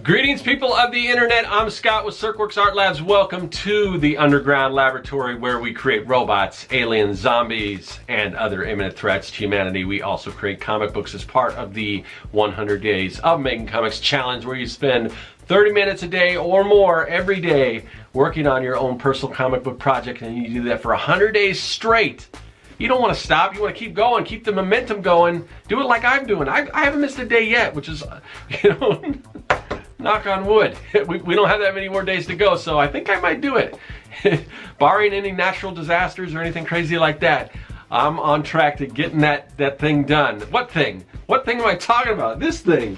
Greetings, people of the internet. I'm Scott with Serkworks Art Labs. Welcome to the underground laboratory where we create robots, aliens, zombies, and other imminent threats to humanity. We also create comic books as part of the 100 Days of Making Comics Challenge, where you spend 30 minutes a day or more every day working on your own personal comic book project, and you do that for 100 days straight. You don't want to stop. You want to keep going, keep the momentum going. Do it like I'm doing. I haven't missed a day yet, which is, knock on wood. We don't have that many more days to go, so I think I might do it. Barring any natural disasters or anything crazy like that, I'm on track to getting that thing done. What thing? What thing am I talking about? This thing.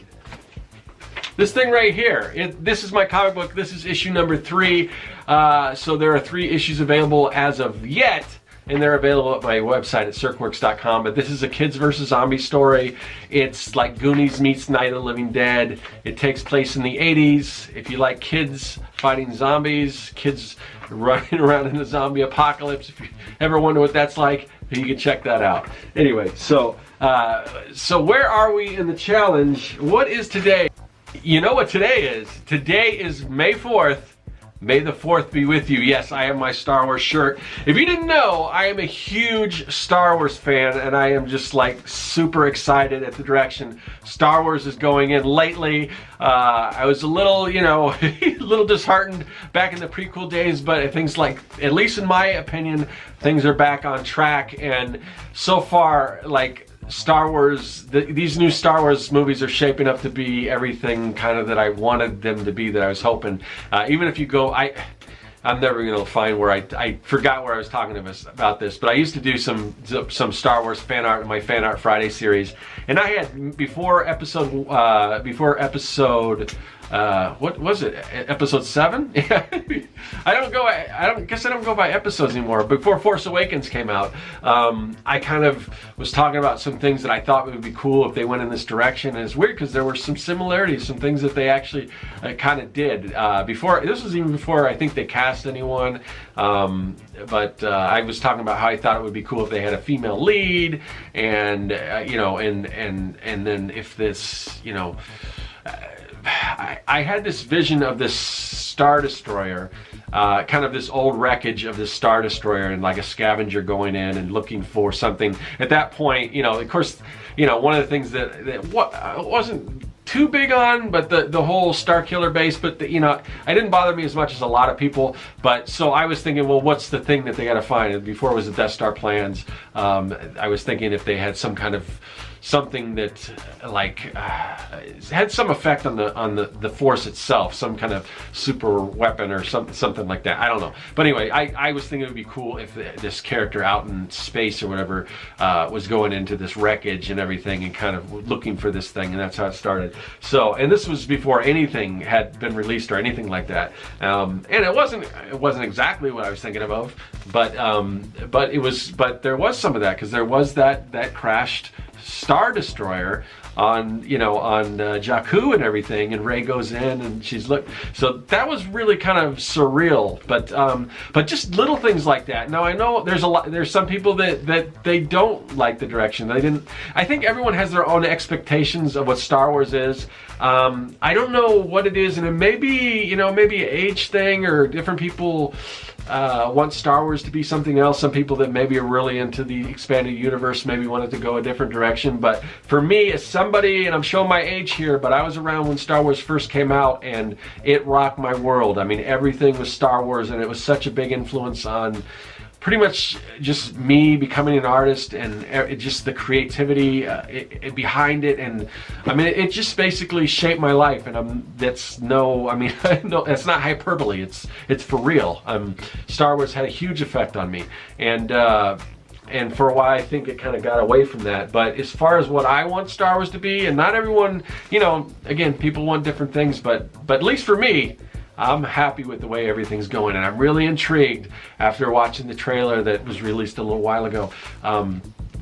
This thing right here. This is my comic book. This is issue number 3. So there are 3 issues available as of yet, and they're available at my website at serkworks.com. But this is a kids versus zombies story. It's like Goonies meets Night of the Living Dead. It takes place in the 80s. If you like kids fighting zombies, kids running around in the zombie apocalypse, if you ever wonder what that's like, you can check that out. Anyway, so where are we in the challenge? What is today? You know what today is? Today is May 4th. May the 4th be with you. Yes, I have my Star Wars shirt. If you didn't know, I am a huge Star Wars fan, and I am just like super excited at the direction Star Wars is going in lately. I was a little, a little disheartened back in the prequel days, but things like, at least in my opinion, things are back on track, and so far, like, Star Wars, these new Star Wars movies are shaping up to be everything kind of that I wanted them to be, that I was hoping. Even if you go, I'm never going to find where I forgot where I was talking about this, but I used to do some Star Wars fan art in my Fan Art Friday series, and I had before episode what was it? Episode 7? I guess I don't go by episodes anymore. Before Force Awakens came out, I kind of was talking about some things that I thought would be cool if they went in this direction. And it's weird because there were some similarities, some things that they actually kind of did. This was even before I think they cast anyone. But I was talking about how I thought it would be cool if they had a female lead, and and then if this, I had this vision of this Star Destroyer, kind of this old wreckage of this Star Destroyer, and like a scavenger going in and looking for something. At that point, of course, one of the things that wasn't too big on, but the whole Star Killer base, but I didn't bother me as much as a lot of people. But so I was thinking, well, what's the thing that they got to find? And before it was the Death Star plans, I was thinking if they had some kind of something that had some effect on the Force itself, some kind of super weapon or something like that. I don't know, but anyway, I was thinking it would be cool if this character out in space or whatever was going into this wreckage and everything and kind of looking for this thing, and that's how it started. So, and this was before anything had been released or anything like that, and it wasn't exactly what I was thinking of, but there was some of that, because there was that crashed Star Destroyer on Jakku and everything, and Rey goes in and she's so that was really kind of surreal, but just little things like that. Now I know there's some people that they don't like the direction. I think everyone has their own expectations of what Star Wars is. I don't know what it is, and it may be maybe an age thing, or different people want Star Wars to be something else. Some people that maybe are really into the expanded universe maybe want it to go a different direction. But for me, as somebody, and I'm showing my age here, but I was around when Star Wars first came out, and it rocked my world. I mean, everything was Star Wars, and it was such a big influence on pretty much just me becoming an artist, and just the creativity behind it, and I mean, it just basically shaped my life. And that's no, it's not hyperbole. It's for real. Star Wars had a huge effect on me, and for a while I think it kind of got away from that. But as far as what I want Star Wars to be, and not everyone, again, people want different things, but at least for me, I'm happy with the way everything's going, and I'm really intrigued after watching the trailer that was released a little while ago.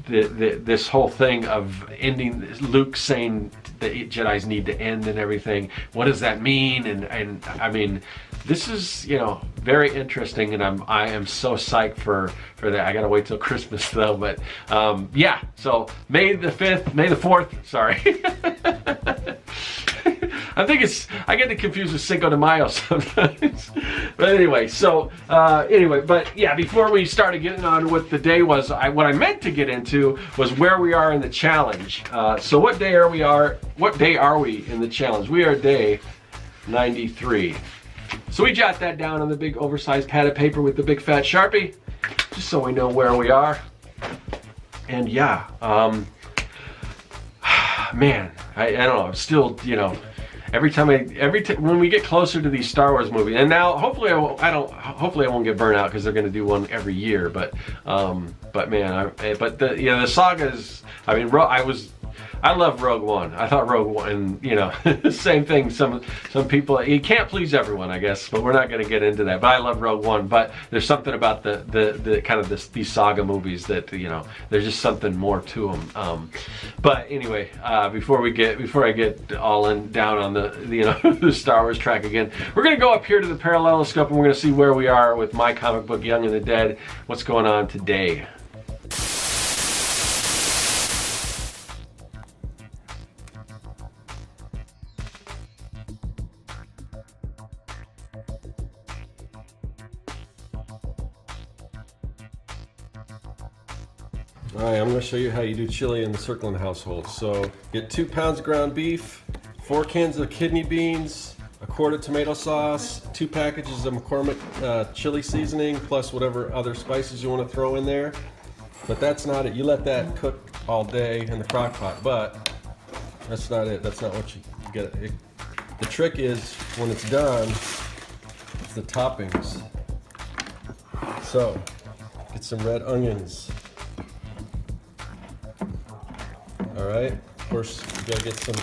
this whole thing of ending, Luke saying the Jedi's need to end and everything. What does that mean? And I mean, this is, you know, very interesting, and I am so psyched for that. I gotta wait till Christmas though, but yeah. So May the 4th. Sorry. I think I get it confused with Cinco de Mayo sometimes. But anyway, so but yeah, before we started getting on what the day was, what I meant to get into was where we are in the challenge. So what day are we in the challenge? We are day 93. So we jot that down on the big oversized pad of paper with the big fat Sharpie, just so we know where we are. And yeah, man, I don't know, still, you know, every time when we get closer to these Star Wars movies, and now hopefully hopefully I won't get burnt out because they're going to do one every year. But man, the sagas. I mean, I love Rogue One. I thought Rogue One, you know, same thing. Some people, you can't please everyone, I guess, but we're not going to get into that. But I love Rogue One. But there's something about the kind of these saga movies that, you know, there's just something more to them. But anyway, before I get all down on the you know the Star Wars track again, we're going to go up here to the paralleloscope and we're going to see where we are with my comic book, Young and the Dead. What's going on today? Alright, I'm going to show you how you do chili in the Circling household. So, get 2 pounds of ground beef, 4 cans of kidney beans, a quart of tomato sauce, 2 packages of McCormick chili seasoning, plus whatever other spices you want to throw in there. But that's not it. You let that cook all day in the crock pot, but that's not it. That's not what you get. The trick is, when it's done, it's the toppings. So, get some red onions. Alright, of course you gotta get some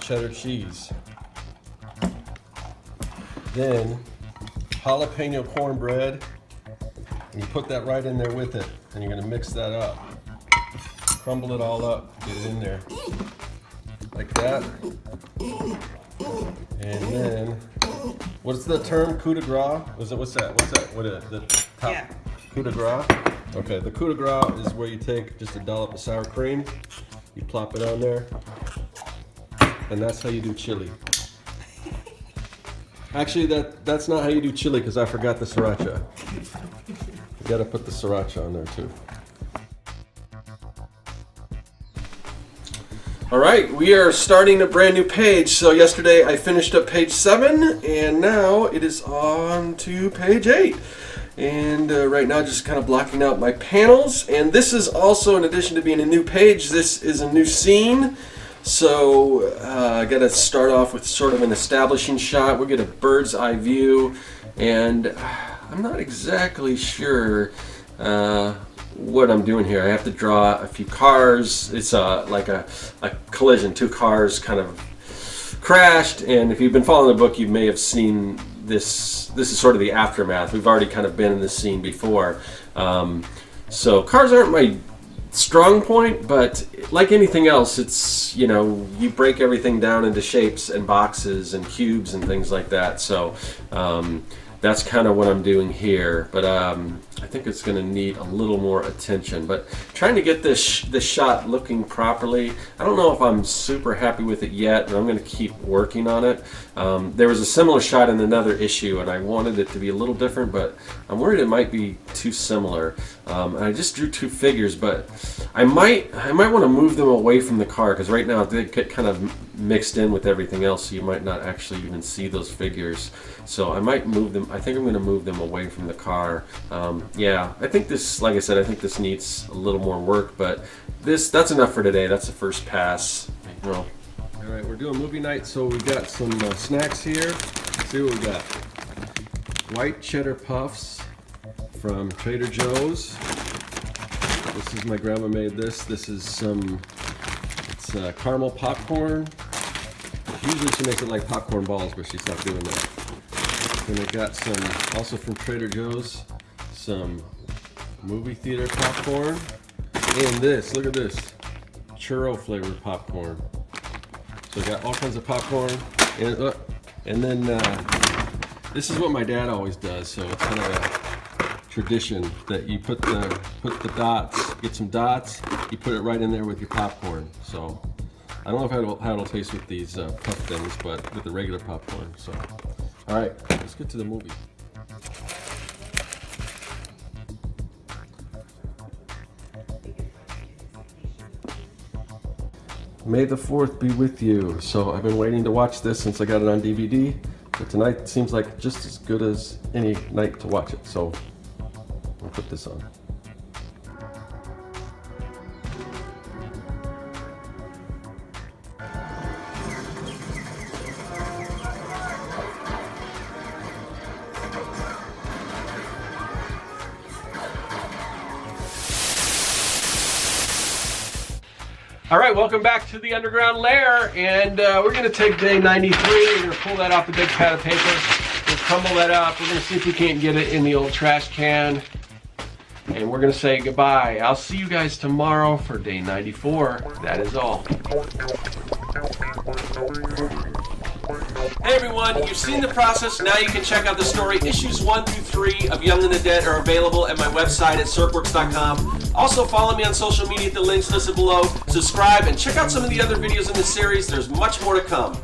cheddar cheese. Then jalapeno cornbread, and you put that right in there with it, and you're gonna mix that up. Crumble it all up, get it in there. Like that. And then, what's the term? Coup de grace? What's that? What is it? The top? Yeah. Coup de grace? Okay, the coup de grace is where you take just a dollop of sour cream, you plop it on there, and that's how you do chili. Actually, that's not how you do chili because I forgot the sriracha. You gotta put the sriracha on there too. Alright, we are starting a brand new page. So yesterday I finished up page 7, and now it is on to page 8. And right now just kind of blocking out my panels. And this is also, in addition to being a new page, this is a new scene. So I got to start off with sort of an establishing shot. We'll get a bird's eye view. And I'm not exactly sure what I'm doing here. I have to draw a few cars. It's like a collision. 2 cars kind of crashed. And if you've been following the book, you may have seen this is sort of the aftermath. We've already kind of been in this scene before. So cars aren't my strong point, but like anything else, it's, you know, you break everything down into shapes and boxes and cubes and things like that. So that's kind of what I'm doing here. But I think it's going to need a little more attention. But trying to get this shot looking properly. I don't know if I'm super happy with it yet, and I'm going to keep working on it. There was a similar shot in another issue, and I wanted it to be a little different, but I'm worried it might be too similar. And I just drew 2 figures, but I might want to move them away from the car, because right now they get kind of mixed in with everything else, so you might not actually even see those figures. So I might move them. I think I'm going to move them away from the car. Yeah, I think this, like I said, I think this needs a little more work, but that's enough for today. That's the first pass. You know. All right, we're doing movie night, so we got some snacks here. Let's see what we got. White cheddar puffs from Trader Joe's. This is, my grandma made this. This is it's caramel popcorn. Usually she makes it like popcorn balls, but she stopped doing that. Then I got some, also from Trader Joe's, some movie theater popcorn. And this, look at this, churro flavored popcorn. So I got all kinds of popcorn, and then this is what my dad always does. So it's kind of a tradition that you put the dots, get some dots, you put it right in there with your popcorn. So I don't know how it'll taste with these puff things, but with the regular popcorn. So, all right, let's get to the movie. May the 4th be with you. So I've been waiting to watch this since I got it on DVD. But tonight seems like just as good as any night to watch it. So I'll put this on. All right, welcome back to the underground lair, and we're going to take day 93. We're going to pull that off the big pad of paper. We'll crumble that up. We're going to see if we can't get it in the old trash can, and we're going to say goodbye. I'll see you guys tomorrow for day 94. That is all. Hey everyone, you've seen the process, now you can check out the story. Issues 1 through 3 of Young and the Dead are available at my website at serkworks.com. Also follow me on social media at the links listed below. Subscribe and check out some of the other videos in the series. There's much more to come.